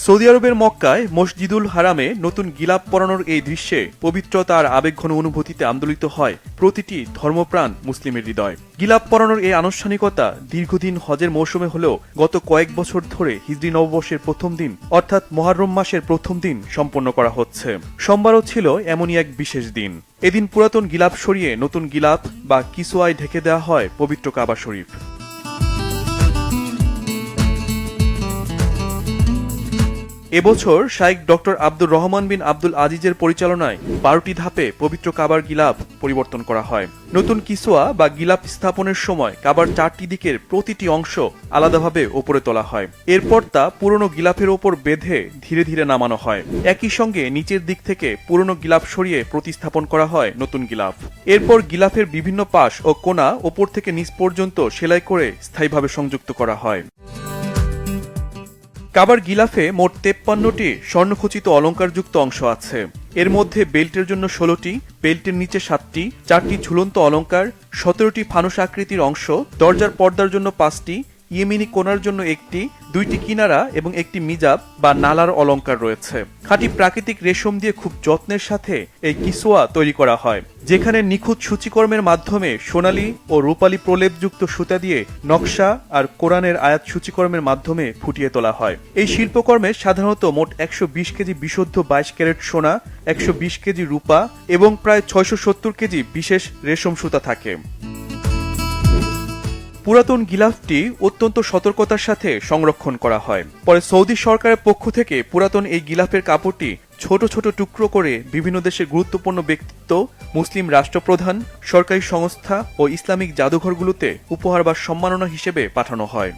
Saudi আরবের মক্কায় মসজিদুল হারামে নতুন গিলাপ পরানোর এই দৃশ্যে পবিত্রতা আর আবেগঘন অনুভূতিতে আন্দোলিত হয় প্রতিটি ধর্মপ্রাণ মুসলিমের হৃদয়। গিলাপ পরানোর এই আনুষ্ঠানিকতা দীর্ঘদিন হজের মৌসুমে হলেও গত কয়েক বছর ধরে হিজরি নববর্ষের প্রথম দিন অর্থাৎ মুহররম মাসের প্রথম দিন সম্পন্ন করা হচ্ছে। সোমবারও ছিল এমনই এক বিশেষ দিন। এদিন পুরাতন গিলাপ সরিয়ে নতুন গিলাপ বা কিসোয়ায় ঢেকে দেওয়া হয় পবিত্র কাবা শরীফ। এবছর শাইখ ডক্টর আব্দুর রহমান বিন আব্দুল আজিজের পরিচালনায় 12টি ধাপে পবিত্র কাবার গিলাপ পরিবর্তন করা হয়। নতুন কিসোয়া বা গিলাপ স্থাপনের সময় কাবার 4টি দিকের প্রতিটি অংশ আলাদাভাবে ওপরে তোলা হয়। এরপর তা পুরনো গিলাপের ওপর বেঁধে ধীরে ধীরে নামানো হয়। একই সঙ্গে নিচের দিক থেকে পুরনো গিলাপ সরিয়ে প্রতিস্থাপন করা হয় নতুন গিলাপ। এরপর গিলাপের বিভিন্ন পাশ ও কোণা ওপর থেকে নিচ পর্যন্ত সেলাই করে স্থায়ীভাবে সংযুক্ত করা হয়। কাবার গিলাফে মোট 53টি স্বর্ণখচিত অলঙ্কারযুক্ত অংশ আছে। এর মধ্যে বেল্টের জন্য 16টি, বেল্টের নিচে 7টি, 4টি ঝুলন্ত অলঙ্কার, 17টি ফানুস আকৃতির অংশ, দরজার পর্দার জন্য 5টি, ইয়েমিনি কোণার জন্য 1টি, 2টি কিনারা এবং 1টি মিজাব বা নালার অলঙ্কার রয়েছে। খাঁটি প্রাকৃতিক রেশম দিয়ে খুব যত্নের সাথে এই কিসোয়া তৈরি করা হয়, যেখানে নিখুঁত সূচিকর্মের মাধ্যমে সোনালী ও রূপালী প্রলেপযুক্ত সুতা দিয়ে নকশা আর কোরআনের আয়াত সূচিকর্মের মাধ্যমে ফুটিয়ে তোলা হয়। এই শিল্পকর্মে সাধারণত মোট 120 কেজি বিশুদ্ধ 22 ক্যারেট সোনা, 120 কেজি রূপা এবং প্রায় 670 কেজি বিশেষ রেশম সুতা থাকে। পুরাতন গিলাফটি অত্যন্ত সতর্কতার সাথে সংরক্ষণ করা হয়। পরে সৌদি সরকারের পক্ষ থেকে পুরাতন এই গিলাফের কাপড়টি ছোট ছোট টুকরো করে বিভিন্ন দেশের গুরুত্বপূর্ণ ব্যক্তিত্ব, মুসলিম রাষ্ট্রপ্রধান, সরকারি সংস্থা ও ইসলামিক জাদুঘরগুলোতে উপহার বা সম্মাননা হিসেবে পাঠানো হয়।